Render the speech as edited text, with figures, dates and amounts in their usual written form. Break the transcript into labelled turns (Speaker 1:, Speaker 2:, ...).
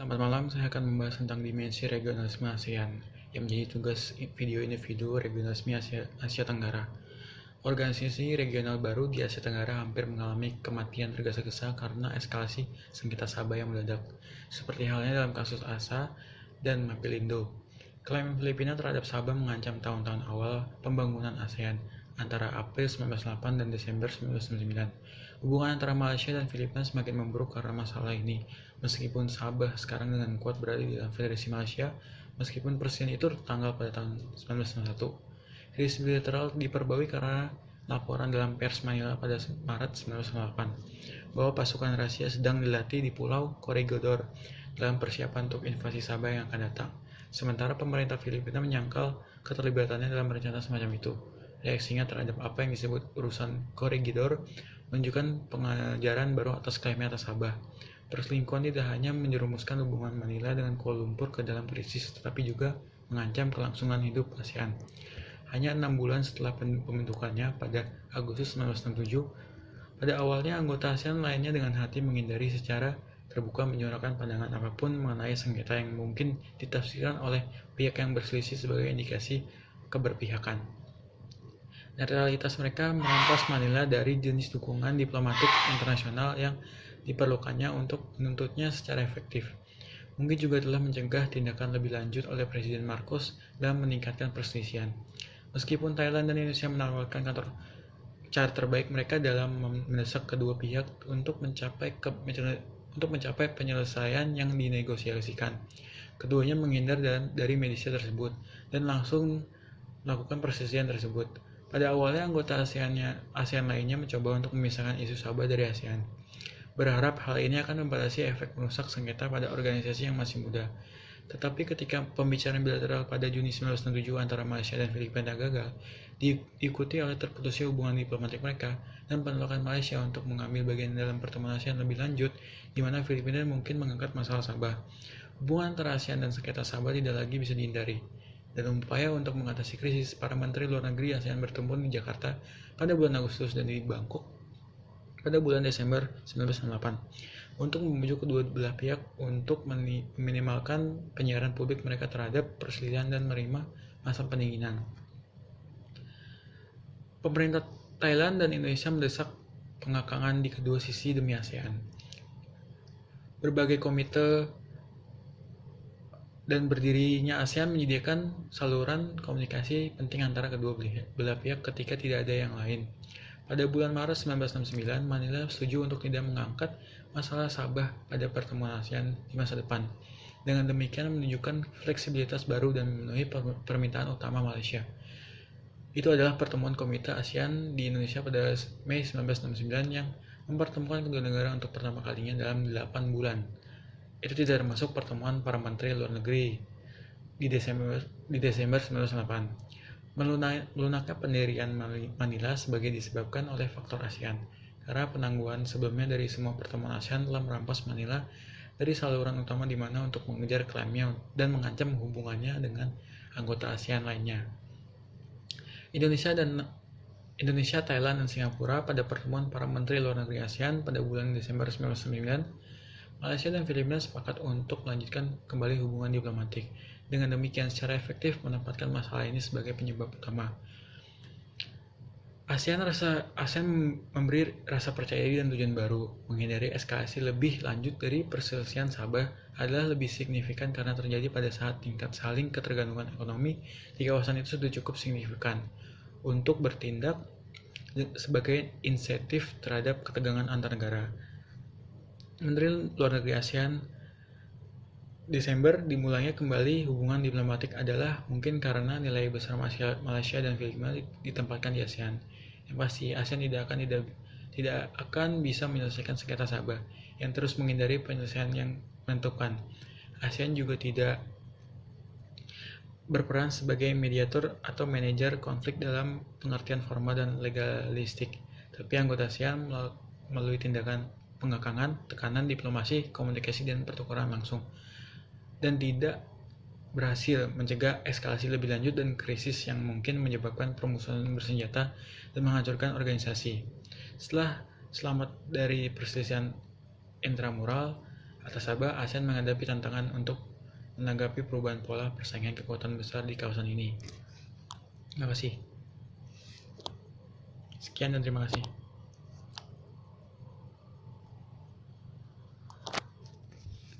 Speaker 1: Selamat malam, saya akan membahas tentang dimensi regionalisme ASEAN yang menjadi tugas video individu regionalisme Asia Tenggara. Organisasi regional baru di Asia Tenggara hampir mengalami kematian tergesa-gesa karena eskalasi sengketa Sabah yang meledak, seperti halnya dalam kasus ASA dan Mapilindo. Klaim Filipina terhadap Sabah mengancam tahun-tahun awal pembangunan ASEAN antara April 1998 dan Desember 1999. Hubungan antara Malaysia dan Filipina semakin memburuk karena masalah ini. Meskipun Sabah sekarang dengan kuat berada di dalam Federasi Malaysia, meskipun persisian itu tertanggal pada tahun 1991. Rilis bilateral diperbarui karena laporan dalam pers Manila pada Maret 1998 bahwa pasukan Rusia sedang dilatih di Pulau Corregidor dalam persiapan untuk invasi Sabah yang akan datang. Sementara pemerintah Filipina menyangkal keterlibatannya dalam rencana semacam itu. Reaksinya terhadap apa yang disebut urusan Corregidor menunjukkan pengajaran baru atas klaimnya atas Sabah. Perselingkuhan tidak hanya menjerumuskan hubungan Manila dengan Kuala Lumpur ke dalam krisis, tetapi juga mengancam kelangsungan hidup ASEAN. Hanya 6 bulan setelah pembentukannya pada Agustus 1967, pada awalnya anggota ASEAN lainnya dengan hati menghindari secara terbuka menyuarakan pandangan apapun mengenai sengketa yang mungkin ditafsirkan oleh pihak yang berselisih sebagai indikasi keberpihakan. Netralitas mereka merampas Manila dari jenis dukungan diplomatik internasional yang diperlukannya untuk menuntutnya secara efektif. Mungkin juga telah mencegah tindakan lebih lanjut oleh Presiden Marcos dalam meningkatkan perselisihan. Meskipun Thailand dan Indonesia menawarkan cara terbaik mereka dalam mendesak kedua pihak untuk mencapai penyelesaian yang dinegosiasikan, keduanya menghindar dari mediasi tersebut dan langsung melakukan perselisihan tersebut. Pada awalnya anggota ASEAN lainnya mencoba untuk memisahkan isu Sabah dari ASEAN, berharap hal ini akan membatasi efek merusak sengketa pada organisasi yang masih muda. Tetapi ketika pembicaraan bilateral pada Juni 1997 antara Malaysia dan Filipina gagal, diikuti oleh terputusnya hubungan diplomatik mereka dan penolakan Malaysia untuk mengambil bagian dalam pertemuan ASEAN lebih lanjut, di mana Filipina mungkin mengangkat masalah Sabah. Hubungan antara ASEAN dan sengketa Sabah tidak lagi bisa dihindari. Dan upaya untuk mengatasi krisis, para menteri luar negeri ASEAN bertemu di Jakarta pada bulan Agustus dan di Bangkok pada bulan Desember 1998 untuk membujuk kedua belah pihak untuk meminimalkan penyiaran publik mereka terhadap perselisihan dan menerima masa pendinginan. Pemerintah Thailand dan Indonesia mendesak pengakangan di kedua sisi demi ASEAN. Berbagai komite dan berdirinya ASEAN menyediakan saluran komunikasi penting antara kedua belah pihak ketika tidak ada yang lain. Pada bulan Maret 1969, Manila setuju untuk tidak mengangkat masalah Sabah pada pertemuan ASEAN di masa depan. Dengan demikian menunjukkan fleksibilitas baru dan memenuhi permintaan utama Malaysia. Itu adalah pertemuan Komite ASEAN di Indonesia pada Mei 1969 yang mempertemukan kedua negara untuk pertama kalinya dalam 8 bulan. Itu tidak termasuk pertemuan para menteri luar negeri di Desember 1998. Melunaknya pendirian Manila sebagai disebabkan oleh faktor ASEAN, karena penangguhan sebelumnya dari semua pertemuan ASEAN telah merampas Manila dari saluran utama di mana untuk mengejar klaimnya dan mengancam hubungannya dengan anggota ASEAN lainnya. Indonesia, Thailand, dan Singapura pada pertemuan para menteri luar negeri ASEAN pada bulan Desember 1999, Malaysia dan Filipina sepakat untuk melanjutkan kembali hubungan diplomatik. Dengan demikian secara efektif menempatkan masalah ini sebagai penyebab utama. ASEAN memberi rasa percaya diri dan tujuan baru. Menghindari eskalasi lebih lanjut dari perselisihan Sabah adalah lebih signifikan karena terjadi pada saat tingkat saling ketergantungan ekonomi di kawasan itu sudah cukup signifikan untuk bertindak sebagai insentif terhadap ketegangan antar negara. Menteri Luar Negeri ASEAN Desember dimulainya kembali hubungan diplomatik adalah mungkin karena nilai besar Malaysia dan Filipina ditempatkan di ASEAN. Yang pasti ASEAN tidak akan bisa menyelesaikan sengketa Sabah yang terus menghindari penyelesaian yang menentukan. ASEAN juga tidak berperan sebagai mediator atau manajer konflik dalam pengertian formal dan legalistik, tapi anggota ASEAN melalui tindakan pengakangan, tekanan, diplomasi, komunikasi, dan pertukaran langsung, dan tidak berhasil mencegah eskalasi lebih lanjut dan krisis yang mungkin menyebabkan permusuhan bersenjata dan menghancurkan organisasi. Setelah selamat dari perselisihan intramural, Atas apa ASEAN menghadapi tantangan untuk menanggapi perubahan pola persaingan kekuatan besar di kawasan ini. Terima kasih. Sekian dan terima kasih.